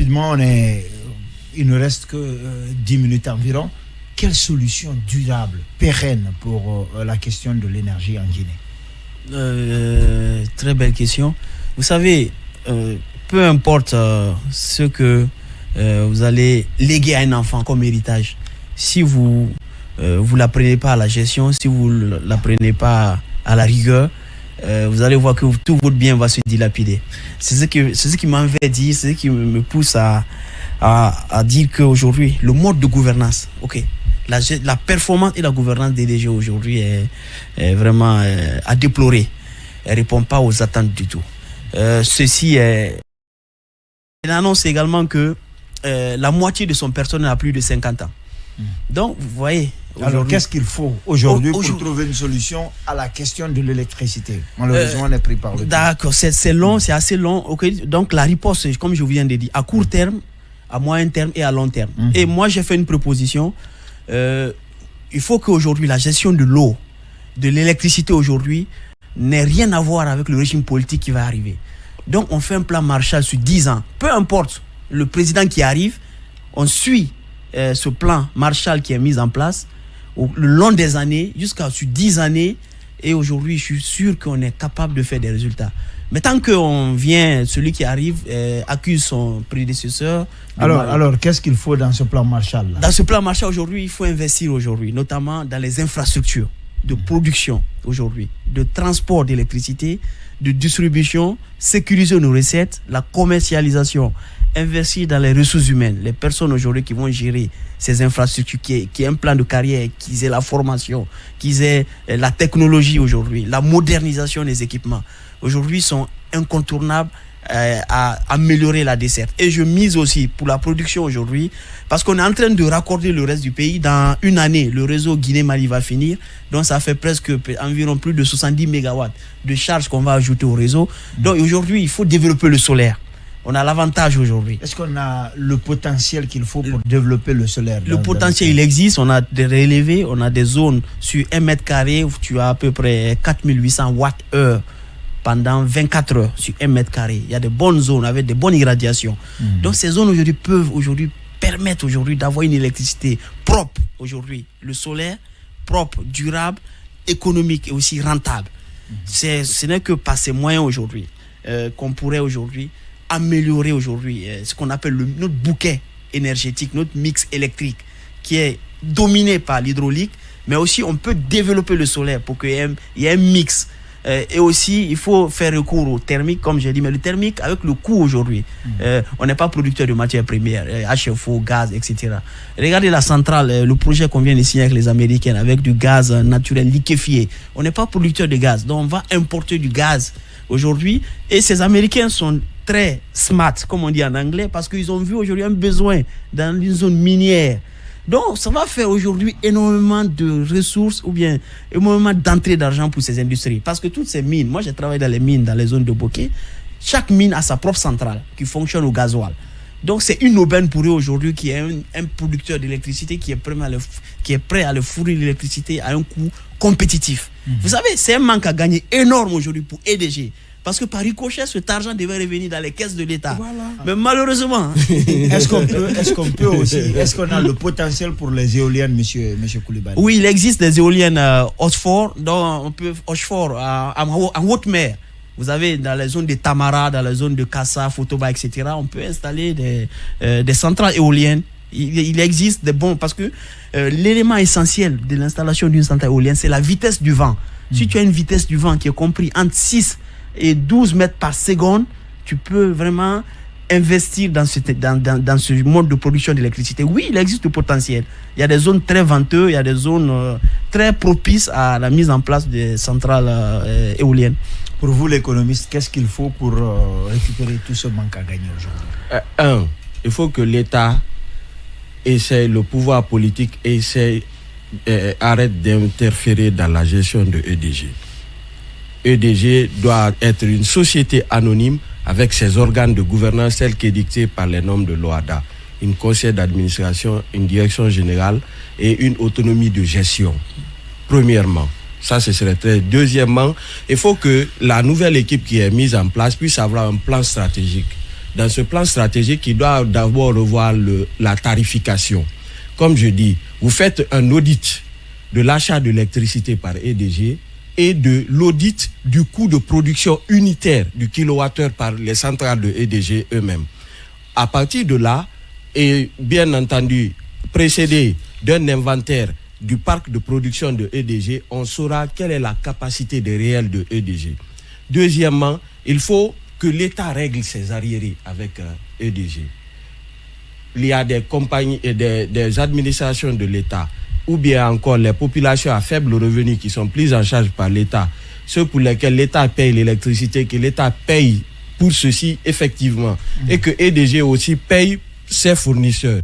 rapidement, il ne reste que 10 minutes environ. Quelle solution durable, pérenne pour la question de l'énergie en Guinée? Très belle question. Vous savez, peu importe ce que vous allez léguer à un enfant comme héritage, si vous l'apprenez pas à la gestion, si vous l'apprenez pas à la rigueur, vous allez voir que tout votre bien va se dilapider. C'est ce qui m'en fait dire, c'est ce qui me pousse à dire qu'aujourd'hui, le mode de gouvernance, la performance et la gouvernance des DG aujourd'hui est vraiment à déplorer. Elle ne répond pas aux attentes du tout. Ceci est... Il annonce également que la moitié de son personnel a plus de 50 ans. Donc, vous voyez... Alors, qu'est-ce qu'il faut aujourd'hui pour trouver une solution à la question de l'électricité? Malheureusement, on est pris par le temps. D'accord, c'est long, c'est assez long. Donc, la riposte, comme je vous viens de dire, à court terme, à moyen terme et à long terme. Et moi, j'ai fait une proposition. Il faut qu'aujourd'hui, la gestion de l'eau, de l'électricité aujourd'hui, n'ait rien à voir avec le régime politique qui va arriver. Donc, on fait un plan Marshall sur 10 ans. Peu importe le président qui arrive, on suit ce plan Marshall qui est mis en place le long des années, jusqu'à sur 10 années. Et aujourd'hui, je suis sûr qu'on est capable de faire des résultats. Mais tant qu'on vient, celui qui arrive accuse son prédécesseur. Alors, qu'est-ce qu'il faut dans ce plan Marshall là? Dans ce plan Marshall aujourd'hui, il faut investir aujourd'hui, notamment dans les infrastructures de production aujourd'hui, de transport d'électricité, de distribution, sécuriser nos recettes, la commercialisation, investir dans les ressources humaines, les personnes aujourd'hui qui vont gérer ces infrastructures, qui aient un plan de carrière, qu'ils aient la formation, qu'ils aient la technologie aujourd'hui, la modernisation des équipements. Aujourd'hui, sont incontournables à améliorer la desserte. Et je mise aussi pour la production aujourd'hui, parce qu'on est en train de raccorder le reste du pays. Dans une année, le réseau Guinée-Mali va finir. Donc, ça fait presque environ plus de 70 mégawatts de charge qu'on va ajouter au réseau. Donc, aujourd'hui, il faut développer le solaire. On a l'avantage aujourd'hui. Est-ce qu'on a le potentiel qu'il faut pour développer le solaire? Le potentiel, il existe. On a des relevés, on a des zones sur 1 mètre carré où tu as à peu près 4800 watts-heure pendant 24 heures sur 1 mètre carré. Il y a de bonnes zones avec de bonnes irradiations. Donc ces zones aujourd'hui peuvent permettre d'avoir une électricité propre aujourd'hui. Le solaire propre, durable, économique et aussi rentable. Ce n'est que par ces moyens aujourd'hui qu'on pourrait aujourd'hui améliorer aujourd'hui ce qu'on appelle notre bouquet énergétique, notre mix électrique qui est dominé par l'hydraulique, mais aussi on peut développer le solaire pour qu'il y ait un mix. Et aussi, il faut faire recours au thermique, comme j'ai dit, mais le thermique, avec le coût aujourd'hui, on n'est pas producteur de matières premières, HFO, gaz, etc. Regardez la centrale, le projet qu'on vient de signer avec les Américains, avec du gaz naturel liquéfié. On n'est pas producteur de gaz, donc on va importer du gaz aujourd'hui. Et ces Américains sont très smart, comme on dit en anglais, parce qu'ils ont vu aujourd'hui un besoin dans une zone minière. Donc, ça va faire aujourd'hui énormément de ressources ou bien énormément d'entrée d'argent pour ces industries. Parce que toutes ces mines, moi j'ai travaillé dans les mines, dans les zones de Bokeh, chaque mine a sa propre centrale qui fonctionne au gasoil. Donc, c'est une aubaine pour eux aujourd'hui qui est un producteur d'électricité qui est prêt à le fournir l'électricité à un coût compétitif. Vous savez, c'est un manque à gagner énorme aujourd'hui pour EDG. Parce que par ricochet, cet argent devait revenir dans les caisses de l'État. Voilà. Mais malheureusement... Est-ce qu'on a le potentiel pour les éoliennes, monsieur Coulibaly? Oui, il existe des éoliennes Oxford, donc on peut Oxford en haute mer. Vous avez dans les zones de Tamara, dans les zones de Kassa, Fotoba, etc. On peut installer des centrales éoliennes. Il existe des bons, parce que l'élément essentiel de l'installation d'une centrale éolienne, c'est la vitesse du vent. Si tu as une vitesse du vent qui est comprise entre 6 et 12 mètres par seconde, tu peux vraiment investir dans ce mode de production d'électricité. Oui, il existe le potentiel. Il y a des zones très venteuses, il y a des zones très propices à la mise en place des centrales éoliennes. Pour vous, l'économiste, qu'est-ce qu'il faut pour récupérer tout ce manque à gagner aujourd'hui? Il faut que l'État essaie, le pouvoir politique arrête d'interférer dans la gestion de EDG. EDG doit être une société anonyme avec ses organes de gouvernance tels qu'édictés par les normes de l'OHADA, une conseil d'administration, une direction générale et une autonomie de gestion. Premièrement, ça ce serait très. Deuxièmement, il faut que la nouvelle équipe qui est mise en place puisse avoir un plan stratégique dans ce plan stratégique, il doit d'abord revoir la tarification. Comme je dis, vous faites un audit de l'achat d'électricité par EDG et de l'audit du coût de production unitaire du kilowattheure par les centrales de EDG eux-mêmes. À partir de là, et bien entendu, précédé d'un inventaire du parc de production de EDG, on saura quelle est la capacité de réel de EDG. Deuxièmement, il faut que l'État règle ses arriérés avec EDG. Il y a des compagnies et des administrations de l'État, ou bien encore les populations à faible revenu qui sont prises en charge par l'État, ceux pour lesquels l'État paye l'électricité, que l'État paye pour ceci effectivement, et que EDG aussi paye ses fournisseurs.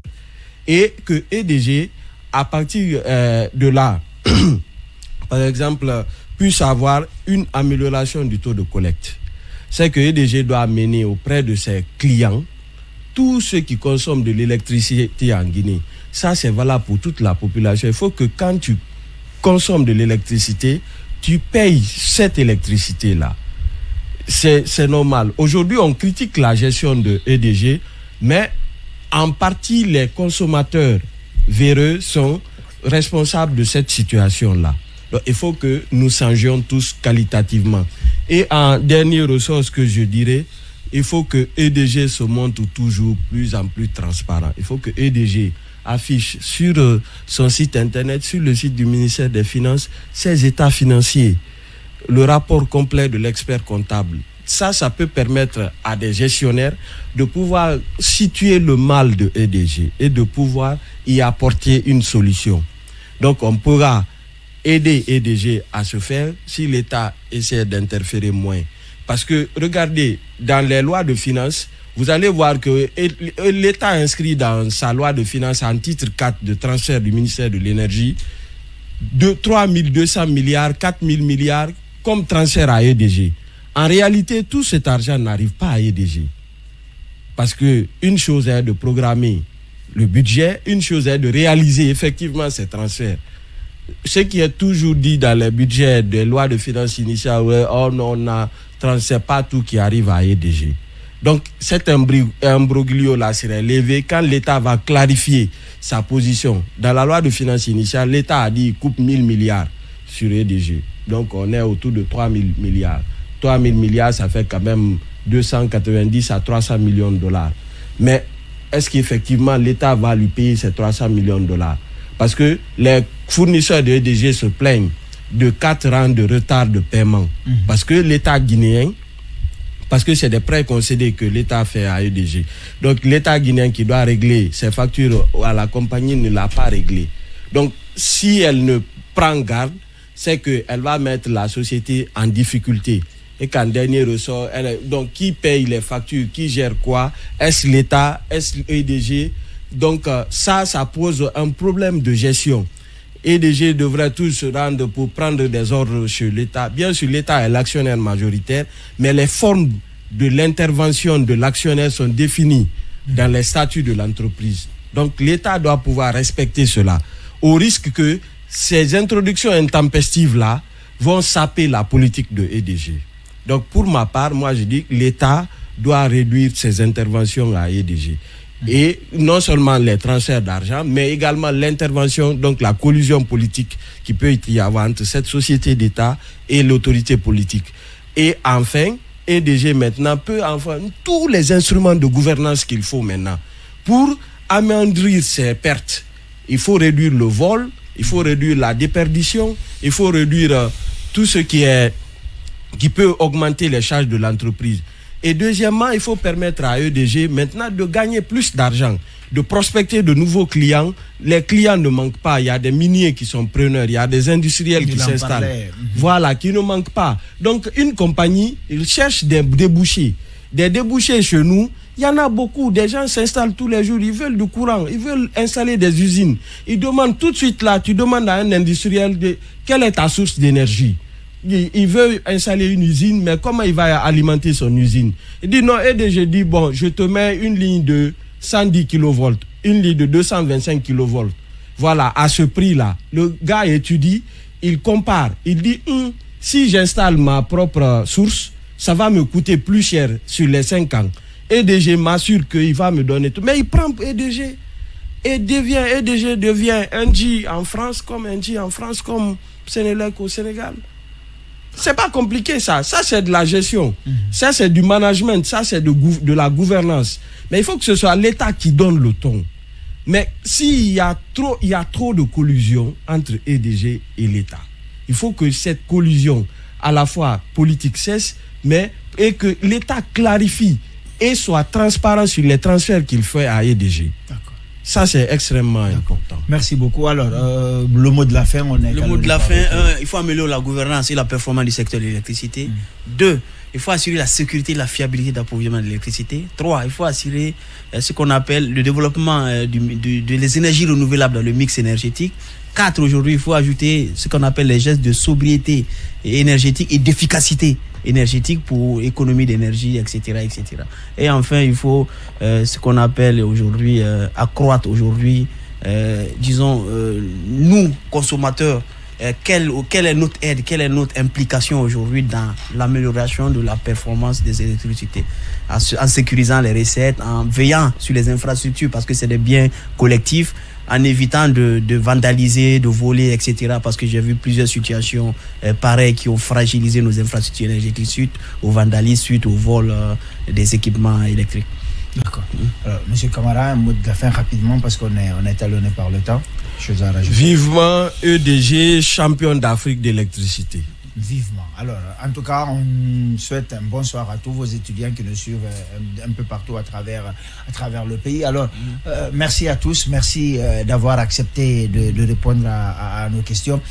Et que EDG, à partir de là, par exemple, puisse avoir une amélioration du taux de collecte. C'est que EDG doit amener auprès de ses clients tous ceux qui consomment de l'électricité en Guinée. Ça, c'est valable pour toute la population. Il faut que quand tu consommes de l'électricité, tu payes cette électricité-là. C'est normal. Aujourd'hui, on critique la gestion de EDG, mais en partie, les consommateurs véreux sont responsables de cette situation-là. Donc, il faut que nous changions tous qualitativement. Et en dernière ressource que je dirais, il faut que EDG se montre toujours plus en plus transparent. Il faut que EDG affiche sur son site internet, sur le site du ministère des Finances, ses états financiers, le rapport complet de l'expert comptable. Ça peut permettre à des gestionnaires de pouvoir situer le mal de EDG et de pouvoir y apporter une solution. Donc on pourra aider EDG à se faire si l'État essaie d'interférer moins. Parce que, regardez, dans les lois de finances, vous allez voir que l'État inscrit dans sa loi de finances en titre 4 de transfert du ministère de l'Énergie de 3 200 milliards, 4 000 milliards comme transfert à EDG. En réalité, tout cet argent n'arrive pas à EDG. Parce que une chose est de programmer le budget, une chose est de réaliser effectivement ces transferts. Ce qui est toujours dit dans les budgets des lois de finances initiales, oh non, c'est pas tout qui arrive à EDG. Donc cet imbroglio-là serait levé quand l'État va clarifier sa position. Dans la loi de finances initiale, l'État a dit qu'il coupe 1 000 milliards sur EDG. Donc on est autour de 3 000 milliards. 3 000 milliards, ça fait quand même 290 à 300 millions de dollars. Mais est-ce qu'effectivement l'État va lui payer ces 300 millions de dollars? Parce que les fournisseurs de EDG se plaignent de 4 ans de retard de paiement. Parce que l'État guinéen, parce que c'est des prêts concédés que l'État fait à EDG. Donc l'État guinéen qui doit régler ses factures à la compagnie ne l'a pas réglé. Donc si elle ne prend garde, c'est qu'elle va mettre la société en difficulté. Et qu'en dernier ressort, donc qui paye les factures, qui gère quoi? Est-ce l'État? Est-ce EDG? Donc ça pose un problème de gestion. EDG devrait tous se rendre pour prendre des ordres chez l'État. Bien sûr, l'État est l'actionnaire majoritaire, mais les formes de l'intervention de l'actionnaire sont définies dans les statuts de l'entreprise. Donc l'État doit pouvoir respecter cela, au risque que ces introductions intempestives-là vont saper la politique de EDG. Donc pour ma part, moi je dis que l'État doit réduire ses interventions à EDG. Et non seulement les transferts d'argent, mais également l'intervention, donc la collusion politique qui peut y avoir entre cette société d'État et l'autorité politique. Et enfin, EDG maintenant peut avoir tous les instruments de gouvernance qu'il faut maintenant pour amoindrir ces pertes. Il faut réduire le vol, il faut réduire la déperdition, il faut réduire tout ce qui peut augmenter les charges de l'entreprise. Et deuxièmement, il faut permettre à EDG maintenant de gagner plus d'argent, de prospecter de nouveaux clients. Les clients ne manquent pas. Il y a des miniers qui sont preneurs, il y a des industriels qui s'installent. Voilà, qui ne manquent pas. Donc, une compagnie, il cherche des débouchés. Des débouchés chez nous, il y en a beaucoup. Des gens s'installent tous les jours, ils veulent du courant, ils veulent installer des usines. Ils demandent tout de suite là, tu demandes à un industriel quelle est ta source d'énergie. Il veut installer une usine, mais comment il va alimenter son usine? Il dit non, EDG dit bon, je te mets une ligne de 110 kV, une ligne de 225 kV. Voilà, à ce prix-là. Le gars étudie, il compare. Il dit, si j'installe ma propre source, ça va me coûter plus cher sur les 5 ans. EDG m'assure qu'il va me donner tout. Mais il prend EDG. EDG devient Engie en France comme Sénélec au Sénégal. C'est pas compliqué ça. Ça, c'est de la gestion. Ça, c'est du management. Ça, c'est de la gouvernance. Mais il faut que ce soit l'État qui donne le ton. Mais s'il y a trop de collusion entre EDG et l'État, il faut que cette collusion, à la fois politique, cesse, et que l'État clarifie et soit transparent sur les transferts qu'il fait à EDG. D'accord. Ça, c'est extrêmement important. Merci beaucoup. Alors, le mot de la fin, Le mot de la fin, il faut améliorer la gouvernance et la performance du secteur de l'électricité. 2, il faut assurer la sécurité et la fiabilité d'approvisionnement de l'électricité. 3, il faut assurer ce qu'on appelle le développement des énergies renouvelables dans le mix énergétique. 4, aujourd'hui, il faut ajouter ce qu'on appelle les gestes de sobriété énergétique et d'efficacité énergétique pour économie d'énergie, etc., etc. Et enfin, il faut ce qu'on appelle aujourd'hui accroître aujourd'hui, nous, consommateurs, quelle est notre aide, quelle est notre implication aujourd'hui dans l'amélioration de la performance des électricités, en sécurisant les recettes, en veillant sur les infrastructures, parce que c'est des biens collectifs, en évitant de vandaliser, de voler, etc. Parce que j'ai vu plusieurs situations pareilles qui ont fragilisé nos infrastructures énergétiques suite au vandalisme, suite au vol des équipements électriques. D'accord. Alors, Monsieur Camara, un mot de la fin rapidement parce qu'on est talonné par le temps. Vivement EDG, champion d'Afrique d'électricité. Vivement. Alors, en tout cas, on souhaite un bonsoir à tous vos étudiants qui nous suivent un peu partout à travers le pays. Alors, merci à tous. Merci d'avoir accepté de répondre à nos questions.